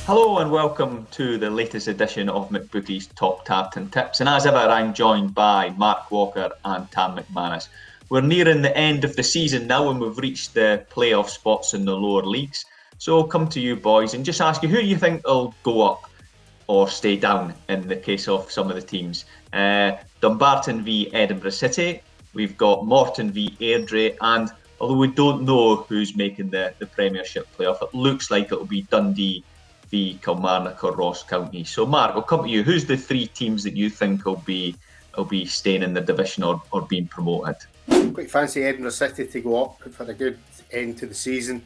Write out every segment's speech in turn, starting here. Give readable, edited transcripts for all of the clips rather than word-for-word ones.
Hello and welcome to the latest edition of McBookie's Top Tartan Tips. And as ever, I'm joined by Mark Walker and Tam McManus. We're nearing the end of the season now and we've reached the playoff spots in the lower leagues. So I'll come to you boys and just ask you who you think will go up or stay down in the case of some of the teams. Dumbarton v Edinburgh City, we've got Morton v Airdrie, and although we don't know who's making the Premiership playoff, it looks like it'll be Dundee v Kilmarnock or Ross County. So Mark, I'll come to you. Who's the three teams that you think will be staying in the division or being promoted? Quite fancy Edinburgh City to go up for a good end to the season.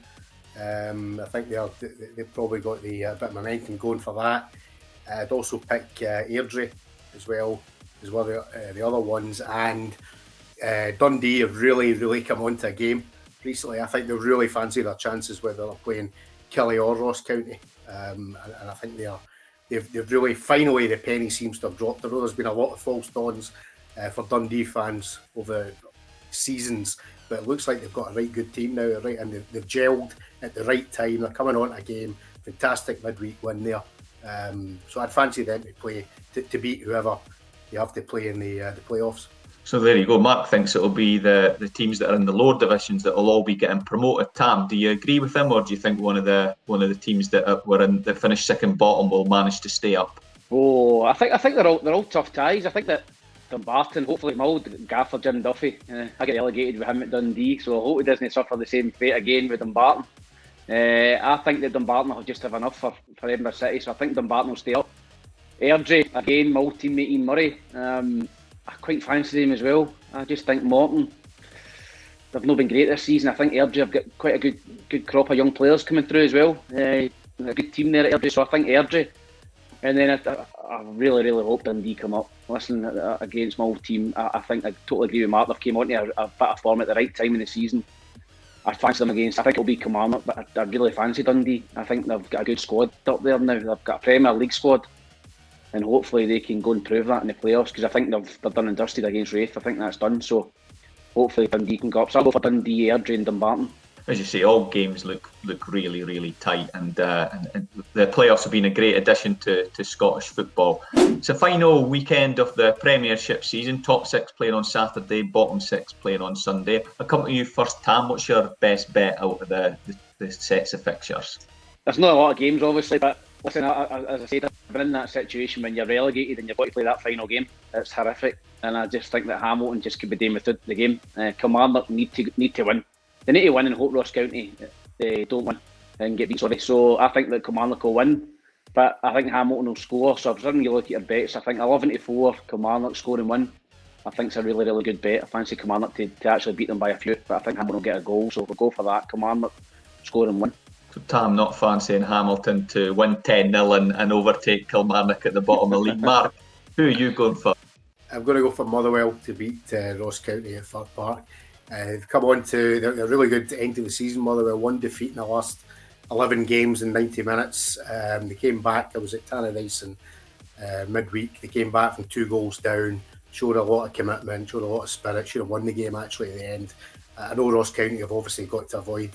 I think they've probably got the bit of momentum going for that. I'd also pick Airdrie as well as one of the other ones, and Dundee have really come onto a game recently. I think they really fancy their chances whether they're playing Killie or Ross County, and I think they've really finally the penny seems to have dropped. I know there's been a lot of false dawns for Dundee fans over seasons, but it looks like they've got a right good team now, right, and they've gelled at the right time. They're coming on a game, fantastic midweek win there. So I'd fancy them to play to beat whoever you have to play in the playoffs. So there you go. Mark thinks it'll be the teams that are in the lower divisions that will all be getting promoted. Tam, do you agree with him, or do you think one of the teams that finished second bottom will manage to stay up? Oh, I think they're all tough ties. I think that Dumbarton, hopefully my old gaffer Jim Duffy, I get relegated with him at Dundee, so I hope he doesn't suffer the same fate again with Dumbarton. I think that Dumbarton will just have enough for Edinburgh City, so I think Dumbarton will stay up. Airdrie, again, my old teammate Ian Murray, I quite fancy them as well. I just think Morton, they've not been great this season. I think Airdrie have got quite a good crop of young players coming through as well. A good team there at Airdrie, so I think Airdrie. And then I really hope Dundee come up. Listen, against my old team, I think I totally agree with Mark. They've came on to a bit of form at the right time in the season. I fancy them against, I think it'll be Kilmarnock, but I really fancy Dundee. I think they've got a good squad up there now. They've got a Premier League squad, and hopefully they can go and prove that in the playoffs, because I think they've done and dusted against Wraith. I think that's done, so hopefully Dundee can go up. So I'll go for Dundee, Airdrie and Dumbarton. As you say, all games look really tight, and the playoffs have been a great addition to Scottish football. It's a final weekend of the Premiership season. Top six playing on Saturday, bottom six playing on Sunday. I'll come to you first, Tam. What's your best bet out of the sets of fixtures? There's not a lot of games, obviously, but listen, as I said, I've been in that situation when you're relegated and you've got to play that final game. It's horrific, and I just think that Hamilton just could be doing without the game. Kilmarnock need to win. They need to win and hope Ross County they don't win and get beat. So I think that Kilmarnock will win, but I think Hamilton will score. So if you look at your bets, I think 11-4 Kilmarnock score and win. I think it's a really good bet. I fancy Kilmarnock to actually beat them by a few, but I think Hamilton will get a goal. So we'll go for that. Kilmarnock score and win. So Tam not fancying Hamilton to win 10-0 and overtake Kilmarnock at the bottom of the league. Mark, who are you going for? I'm going to go for Motherwell to beat Ross County at Fir Park. They've come on to they're really good end of the season. Motherwell, one defeat in the last 11 games in 90 minutes. They came back. I was at Tannadice in midweek. They came back from 2 goals down, showed a lot of commitment, showed a lot of spirit. Should have won the game actually at the end. I know Ross County have obviously got to avoid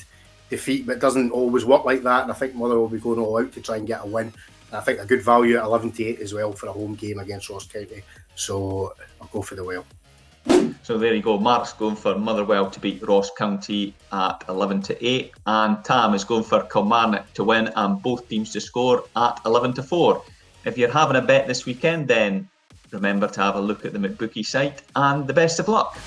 defeat, but it doesn't always work like that. And I think Motherwell will be going all out to try and get a win. And I think a good value at 11-8 as well for a home game against Ross County. So I'll go for the Well. So there you go. Mark's going for Motherwell to beat Ross County at 11-8, and Tam is going for Kilmarnock to win and both teams to score at 11-4. If you're having a bet this weekend, then remember to have a look at the McBookie site, and the best of luck.